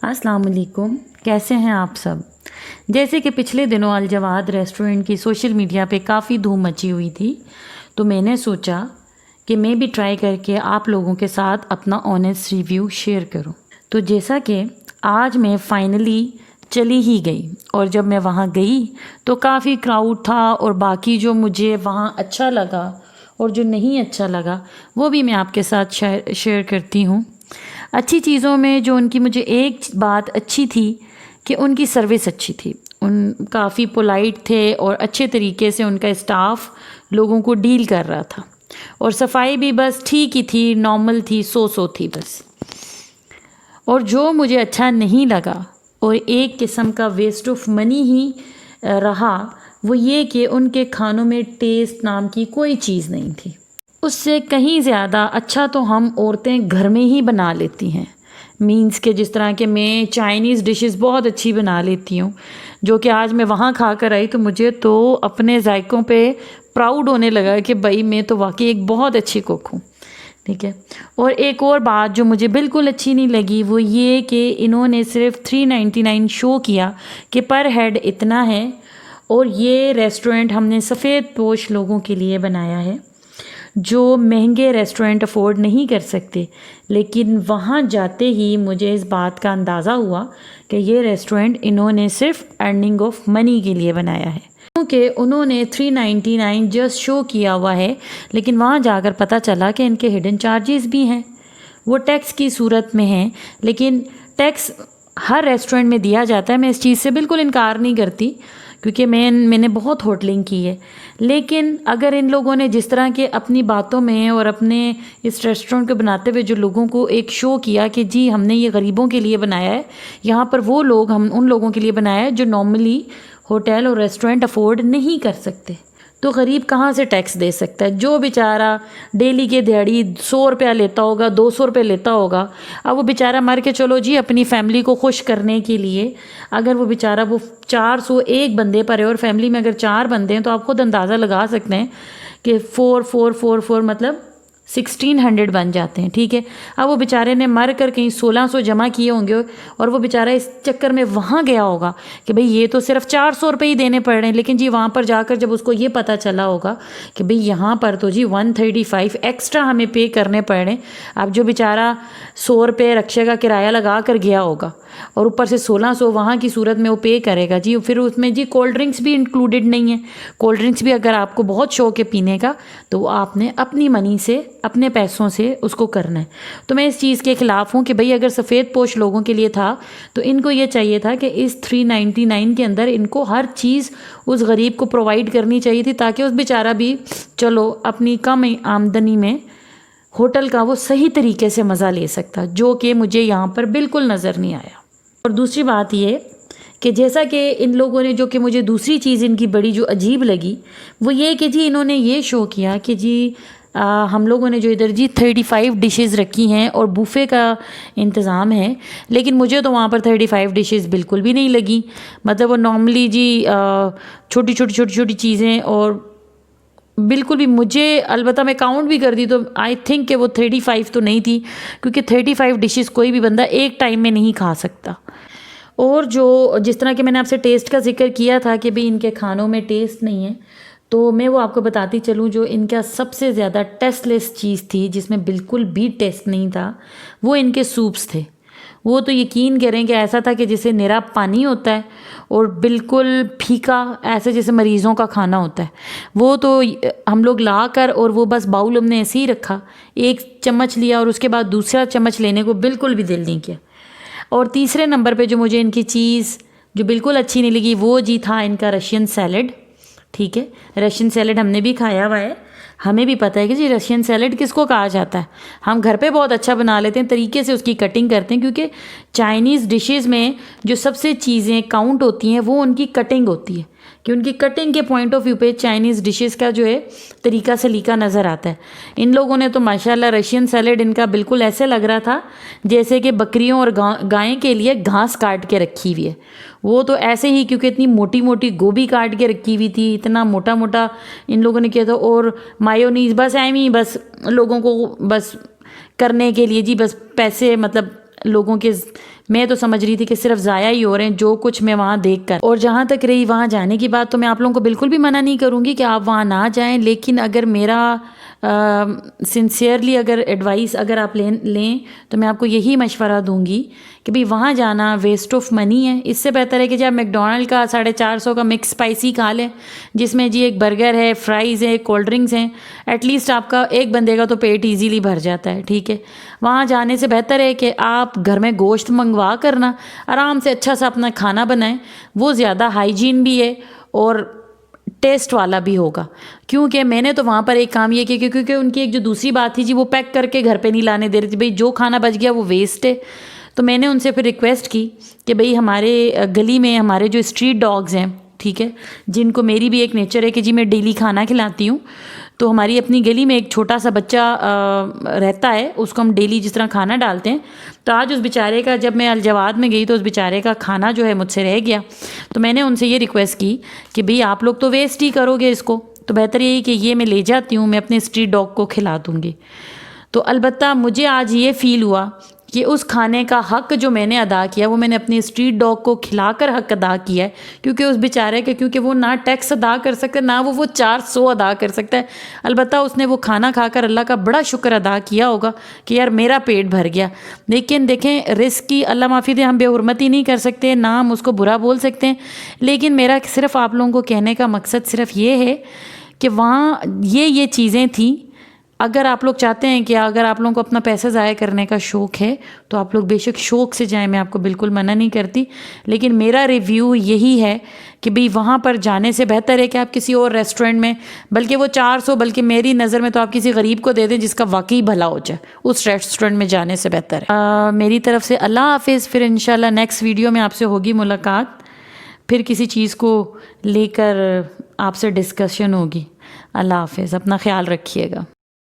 अस्सलाम वालेकुम, कैसे हैं आप सब। जैसे कि पिछले दिनों अल जवाद रेस्टोरेंट की सोशल मीडिया पे काफ़ी धूम मची हुई थी, तो मैंने सोचा कि मैं भी ट्राई करके आप लोगों के साथ अपना ऑनेस्ट रिव्यू शेयर करूं। तो जैसा कि आज मैं फाइनली चली ही गई और जब मैं वहां गई तो काफ़ी क्राउड था और बाकी जो मुझे वहां अच्छा लगा और जो नहीं अच्छा लगा वो भी मैं आपके साथ शेयर करती हूँ। अच्छी चीज़ों में जो उनकी मुझे एक बात अच्छी थी कि उनकी सर्विस अच्छी थी। उन काफ़ी पोलाइट थे और अच्छे तरीके से उनका स्टाफ लोगों को डील कर रहा था और सफाई भी बस ठीक ही थी, नॉर्मल थी, सो थी बस। और जो मुझे अच्छा नहीं लगा और एक किस्म का वेस्ट ऑफ मनी ही रहा, वो ये कि उनके खानों में टेस्ट नाम की कोई चीज़ नहीं थी। उससे कहीं ज़्यादा अच्छा तो हम औरतें घर में ही बना लेती हैं। मीन्स के जिस तरह के मैं चाइनीज़ डिशेस बहुत अच्छी बना लेती हूँ, जो कि आज मैं वहाँ खा कर आई तो मुझे तो अपने जायकों पे प्राउड होने लगा कि भाई मैं तो वाकई एक बहुत अच्छी कुक हूँ। ठीक है। और एक और बात जो मुझे बिल्कुल अच्छी नहीं लगी वो ये कि इन्होंने सिर्फ 399 शो किया कि पर हेड इतना है, और ये रेस्टोरेंट हमने सफ़ेद पोश लोगों के लिए बनाया है जो महंगे रेस्टोरेंट अफोर्ड नहीं कर सकते। लेकिन वहाँ जाते ही मुझे इस बात का अंदाज़ा हुआ कि ये रेस्टोरेंट इन्होंने सिर्फ अर्निंग ऑफ मनी के लिए बनाया है, क्योंकि उन्होंने 399 जस्ट शो किया हुआ है, लेकिन वहाँ जाकर पता चला कि इनके हिडन चार्जेस भी हैं। वो टैक्स की सूरत में हैं, लेकिन टैक्स हर रेस्टोरेंट में दिया जाता है, मैं इस चीज़ से बिल्कुल इनकार नहीं करती क्योंकि मैंने बहुत होटलिंग की है। लेकिन अगर इन लोगों ने जिस तरह के अपनी बातों में और अपने इस रेस्टोरेंट को बनाते हुए जो लोगों को एक शो किया कि जी हमने ये गरीबों के लिए बनाया है, यहाँ पर वो लोग हम उन लोगों के लिए बनाया है जो नॉर्मली होटल और रेस्टोरेंट अफोर्ड नहीं कर सकते, तो गरीब कहाँ से टैक्स दे सकता है। जो बेचारा डेली के दिहाड़ी 100 रुपया लेता होगा, 200 रुपये लेता होगा, अब वो बेचारा मर के चलो जी अपनी फैमिली को खुश करने के लिए अगर वो बेचारा वो 400 एक बंदे पर है और फैमिली में अगर 4 बंदे हैं तो आप खुद अंदाज़ा लगा सकते हैं कि 4 मतलब 1600 बन जाते हैं। ठीक है। अब वो बेचारे ने मर कर कहीं 1600 जमा किए होंगे और वो बेचारा इस चक्कर में वहाँ गया होगा कि भाई ये तो सिर्फ 400 रुपये ही देने पड़ रहे हैं, लेकिन जी वहाँ पर जाकर जब उसको ये पता चला होगा कि भाई यहाँ पर तो जी 135 एक्स्ट्रा हमें पे करने पड़ रहे हैं। अब जो बेचारा 100 रुपये रक्षा का किराया लगा कर गया होगा और ऊपर से 1600 वहाँ की सूरत में वो पे करेगा जी, फिर उसमें जी कोल्ड ड्रिंक्स भी इंक्लूडेड नहीं है। कोल्ड ड्रिंक्स भी अगर आपको बहुत शौक है पीने का तो आपने अपनी मनी से अपने पैसों से उसको करना है। तो मैं इस चीज़ के ख़िलाफ़ हूँ कि भाई अगर सफ़ेद पोश लोगों के लिए था तो इनको ये चाहिए था कि इस 399 के अंदर इनको हर चीज़ उस गरीब को प्रोवाइड करनी चाहिए थी, ताकि उस बेचारा भी चलो अपनी कम आमदनी में होटल का वो सही तरीके से मज़ा ले सकता, जो कि मुझे यहाँ पर बिल्कुल नज़र नहीं आया। और दूसरी बात ये कि जैसा कि इन लोगों ने, जो कि मुझे दूसरी चीज़ इनकी बड़ी जो अजीब लगी वो ये कि जी इन्होंने ये शो किया कि जी हम लोगों ने जो इधर जी 35 डिशेस रखी हैं और बूफे का इंतज़ाम है, लेकिन मुझे तो वहाँ पर 35 डिशेस बिल्कुल भी नहीं लगी। मतलब वो नॉर्मली जी छोटी छोटी चीज़ें, और बिल्कुल भी मुझे, अलबत्ता मैं काउंट भी कर दी तो आई थिंक कि वो 35 तो नहीं थी, क्योंकि 35 डिशेस कोई भी बंदा एक टाइम में नहीं खा सकता। और जो जिस तरह के मैंने आपसे टेस्ट का जिक्र किया था कि भाई इनके खानों में टेस्ट नहीं है, तो मैं वो आपको बताती चलूँ जो इनका सबसे ज़्यादा टेस्टलेस चीज़ थी जिसमें बिल्कुल भी टेस्ट नहीं था, वो इनके सूप्स थे। वो तो यकीन करें कि ऐसा था कि जैसे निरा पानी होता है और बिल्कुल फीका, ऐसे जैसे मरीज़ों का खाना होता है। वो तो हम लोग ला कर और वो बस बाउल हमने ऐसे ही रखा, एक चम्मच लिया और उसके बाद दूसरा चम्मच लेने को बिल्कुल भी दिल नहीं किया। और तीसरे नंबर पे जो मुझे इनकी चीज़ जो बिल्कुल अच्छी नहीं लगी वो जी था इनका रशियन सैलड। ठीक है। रशियन सैलड हमने भी खाया हुआ है, हमें भी पता है कि जी रशियन सैलड किसको कहा जाता है। हम घर पे बहुत अच्छा बना लेते हैं, तरीके से उसकी कटिंग करते हैं, क्योंकि चाइनीज़ डिशेज़ में जो सबसे चीज़ें काउंट होती हैं वो उनकी कटिंग होती है, कि उनकी कटिंग के पॉइंट ऑफ व्यू पे चाइनीज़ डिशेज़ का जो है तरीका सलीका नज़र आता है। इन लोगों ने तो माशाल्लाह रशियन सैलड इनका बिल्कुल ऐसे लग रहा था जैसे कि बकरियों और गाय के लिए घास काट के रखी हुई है। वो तो ऐसे ही, क्योंकि इतनी मोटी मोटी गोभी काट के रखी हुई थी, इतना मोटा मोटा इन लोगों ने किया था, और मायोनीज बस ही बस लोगों को बस करने के लिए जी, बस पैसे, मतलब लोगों के मैं तो समझ रही थी कि सिर्फ ज़ाया ही हो रहे हैं जो कुछ मैं वहाँ देख कर। और जहाँ तक रही वहाँ जाने की बात, तो मैं आप लोगों को बिल्कुल भी मना नहीं करूँगी कि आप वहाँ ना जाएं, लेकिन अगर मेरा सिंसियरली अगर एडवाइस अगर आप लें तो मैं आपको यही मशवरा दूंगी कि भाई वहाँ जाना वेस्ट ऑफ मनी है। इससे बेहतर है कि जब मैकडोनल्ड का 450 का मिक्स स्पाइसी खा लें, जिसमें जी एक बर्गर है, फ्राइज़ है, कोल्ड ड्रिंक्स हैं, एटलीस्ट आपका एक बंदे का तो पेट ईजीली भर जाता है। ठीक है, वहाँ जाने से बेहतर है कि आप घर में गोश्त मंगवा करना आराम से अच्छा सा अपना खाना बनाएं, वो ज़्यादा हाइजीन भी है और टेस्ट वाला भी होगा। क्योंकि मैंने तो वहाँ पर एक काम ये किया, क्योंकि उनकी एक जो दूसरी बात थी जी, वो पैक करके घर पे नहीं लाने दे रही थी, भाई जो खाना बच गया वो वेस्ट है। तो मैंने उनसे फिर रिक्वेस्ट की कि भाई हमारे गली में हमारे जो स्ट्रीट डॉग्स हैं, ठीक है, जिनको मेरी भी एक नेचर है कि जी मैं डेली खाना खिलाती हूँ, तो हमारी अपनी गली में एक छोटा सा बच्चा रहता है, उसको हम डेली जिस तरह खाना डालते हैं। तो आज उस बेचारे का, जब मैं अलजवाद में गई तो उस बेचारे का खाना जो है मुझसे रह गया। तो मैंने उनसे ये रिक्वेस्ट की कि भाई आप लोग तो वेस्ट ही करोगे इसको, तो बेहतर यही कि ये मैं ले जाती हूँ, मैं अपने स्ट्रीट डॉग को खिला दूँगी। तो अलबत्ता मुझे आज ये फ़ील हुआ कि उस खाने का हक़ जो मैंने अदा किया वो मैंने अपने स्ट्रीट डॉग को खिलाकर हक़ अदा किया है, क्योंकि उस बेचारे के, क्योंकि वो ना टैक्स अदा कर सकता, ना वो 400 अदा कर सकता है। अलबत्ता उसने वो खाना खाकर अल्लाह का बड़ा शुक्र अदा किया होगा कि यार मेरा पेट भर गया। लेकिन देखें, रिस्क की अल्लाह माफ़ी दे, हम बेहुरमती नहीं कर सकते, ना हम उसको बुरा बोल सकते हैं। लेकिन मेरा सिर्फ़ आप लोगों को कहने का मकसद सिर्फ ये है कि वहाँ ये चीज़ें थीं। अगर आप लोग चाहते हैं कि अगर आप लोगों को अपना पैसा ज़ाया करने का शौक़ है तो आप लोग बेशक शौक़ से जाएं, मैं आपको बिल्कुल मना नहीं करती। लेकिन मेरा रिव्यू यही है कि भाई वहाँ पर जाने से बेहतर है कि आप किसी और रेस्टोरेंट में, बल्कि वो 400, बल्कि मेरी नज़र में तो आप किसी गरीब को दे दें जिसका वाकई भला हो जाए, उस रेस्टोरेंट में जाने से बेहतर है। मेरी तरफ से अल्लाह हाफिज़। फिर इंशाल्लाह नेक्स्ट वीडियो में आपसे होगी मुलाकात, फिर किसी चीज़ को लेकर आपसे डिस्कशन होगी। अल्लाह हाफिज़, अपना ख्याल रखिएगा।